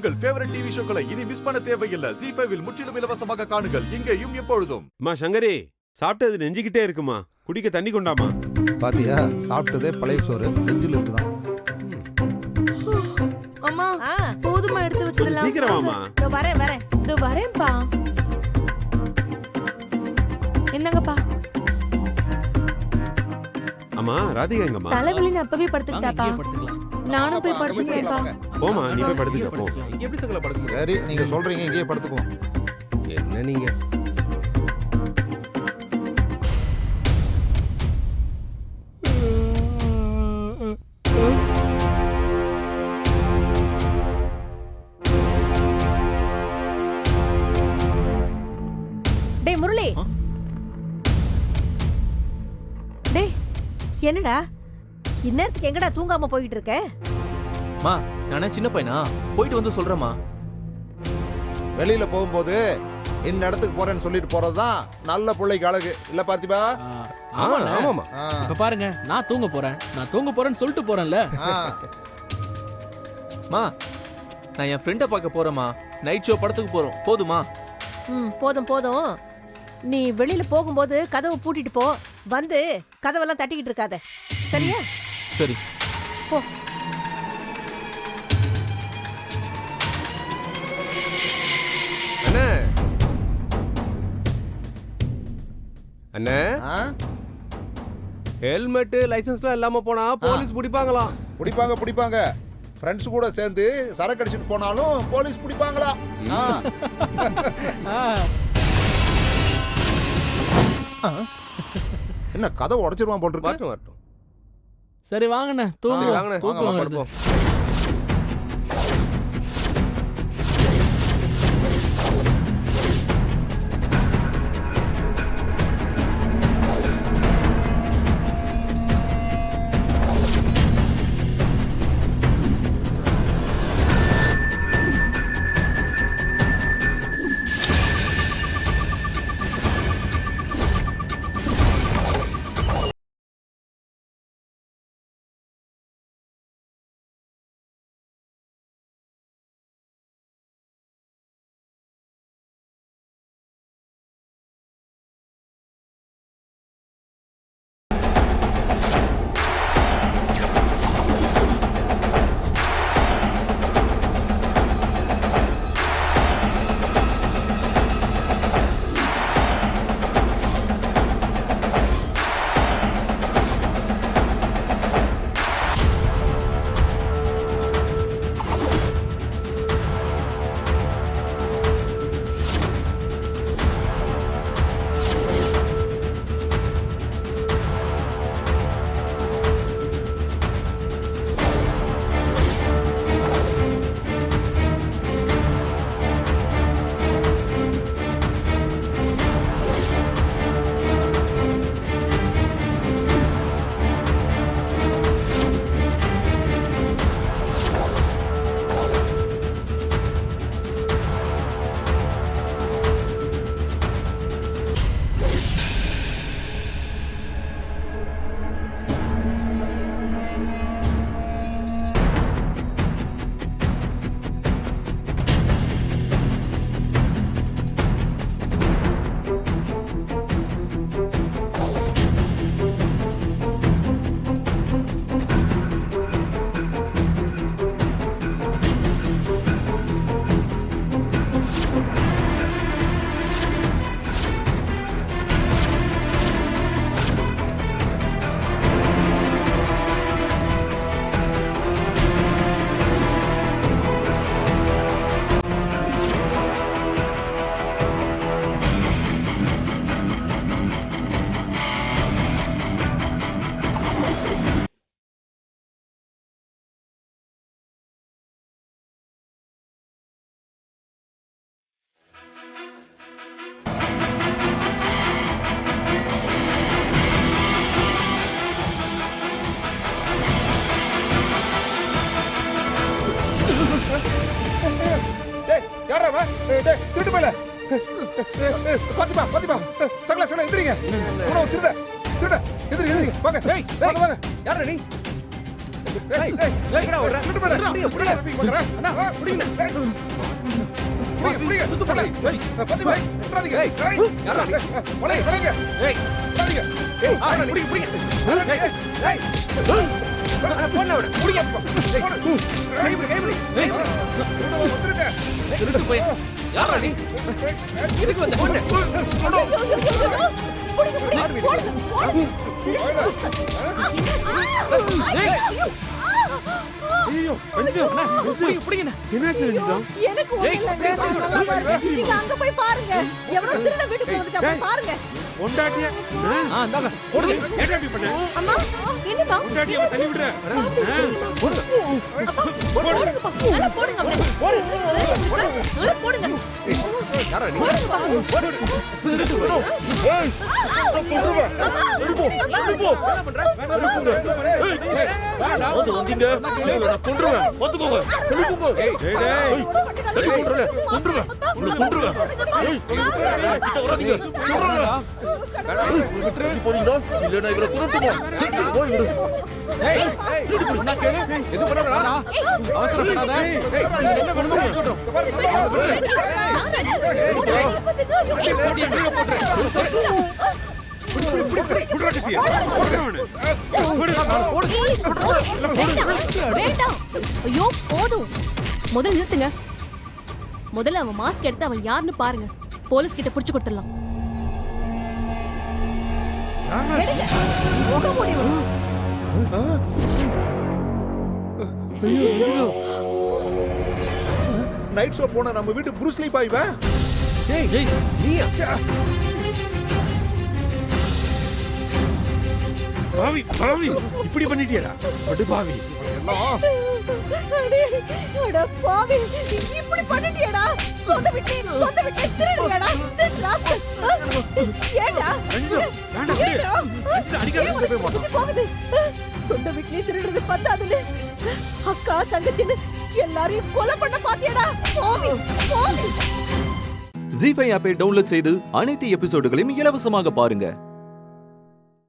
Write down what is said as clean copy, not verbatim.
உங்கள் favourite TV ஷோக்களை இனி miss பண்ண தேவையில்லை. ZEE5 இல் முற்றிலும் இலவசமாக காணுங்கள். இங்கேயும் எப்பொழுதும். அம்மா சங்கரி, சாப்பிட்டது நெஞ்சிக்கிட்டே இருக்குமா, குடிக்க தண்ணி கொண்டாமா. பாத்தியா, சாப்பிட்டதே பழைய சோறு நெஞ்சில் இருக்குதான். அம்மா போதுமா எடுத்து வச்சிடலாம். சீக்கிரம் வாமா. இதோ வரேன்ப்பா. என்னங்கப்பா. அம்மா ராதிகா எங்கம்மா? தலைவலின்னு அப்பவே படுத்துக்கிட்டாப்பா. நானும் போய் படுத்துக்கிறேன்ப்பா. போமா, நீ போய் படுத்துக்க போ. இங்க எப்படி சங்கல படுக்க முடியும்? சரி, நீங்க சொல்றீங்க, இங்கேயே படுத்துக்குவோம். என்ன நீங்க? டேய் முரளி, டேய் என்னடா இந்நேரத்துக்கு எங்கடா தூங்காம போயிட்டு இருக்க? மா, நானே சின்ன பையனா, போயிட்டு வந்து சொல்றேம்மா. வெளியில போகும்போது இந்த இடத்துக்கு போறேன்னு சொல்லிட்டு போறதுதான் நல்ல பிள்ளைக்கு அழகு இல்ல பார்த்திபா? ஆமாமா. இப்ப பாருங்க, நான் தூங்க போறேன்னு சொல்லிட்டு போறேன்ல. மா, நான் என் ஃப்ரெண்ட பார்க்க போறேம்மா. நைட் ஷோ படத்துக்கு போறோம். போதுமா? போதும் போதும். நீ வெளியில போகும்போது கதவை பூட்டிட்டு போ. வந்து கதவெல்லாம் தட்டிக்கிட்டு இருக்காத, சரியா? சரி போ. அண்ணே அண்ணே, ஹெல்மெட் லைசன்ஸ்லாம் இல்லாம போனா போலீஸ் பிடிப்பாங்களாம். பிடிப்பாங்க. ஃப்ரெண்ட்ஸ் கூட சேர்ந்து சரக்கு அடிச்சுட்டு போனாலும் போலீஸ் பிடிப்பாங்களா? என்ன கதவை உடைச்சிருவான் போட்டுருக்கு. வரட்டும். சரி வாங்கண்ணே, தூங்க. வாங்கண்ணே, தூக்கம் வாங்க வருது. படுப்போம். திருட்டு மேல பாத்திமா சகல எந்திரிங்க. திருட எந்திரிங்க. வாங்க வாங்க. யாரா நீ? யாரா நீ எதுக்கு வந்த ஐயோ பிடிங்க என்னாச்சு ரஞ்சிதா? எனக்கு ஒண்ணும் இல்லைங்க. நான் நல்லாதான் இருக்கேன். நீங்க அங்க போய் பாருங்க. எவ்வளவு திருட வீட்டுக்கு வந்துட்டா போய் பாருங்க. பொண்டாட்டிய இந்தாங்க ஓடுங்க. ஏன்டா இப்படி பண்ண? அம்மா என்னப்பா பொண்டாட்டிய அவன் தள்ளி விடுற. போடுங்கப்பா நல்லா போடுங்க அவனை. நல்லா போடுங்க யாரா நீ அவசரப்படாத என்ன பண்ணுமோ சொல்றோம் வேண்டாம் ஐயோ போதும் முதல்ல நிறுத்துங்க முதல்ல அவன் மாஸ்க் எடுத்து அவன் யாருன்னு பாருங்க போலீஸ் கிட்ட புடிச்சு கொடுத்துடலாம் நைட் ஷோ போன நம்ம வீட்டு புருஸ்லி பாய்வா பாவி பாவி இப்படி பண்ணிட்டியடா படு பாவி அட பாவி இப்படி பண்ணிட்டியடா சொந்த வீட்டை திருடுறியாடா ஏடா ரஞ்சிதா வேண்டாம் ஏடா ரஞ்சிதா அடிக்காத போய் போகுது சொந்த வீட்லயே திருடுறது பத்தாதுன்னு அக்கா தங்கச்சின்னு எல்லாரையும் கொலை பண்ண பாத்தியாடா பாவி பாவி ஜீ5 ஆப்பை டவுன்லோட் செய்து அனைத்து எபிசோடுகளையும் இலவசமாக பாருங்க.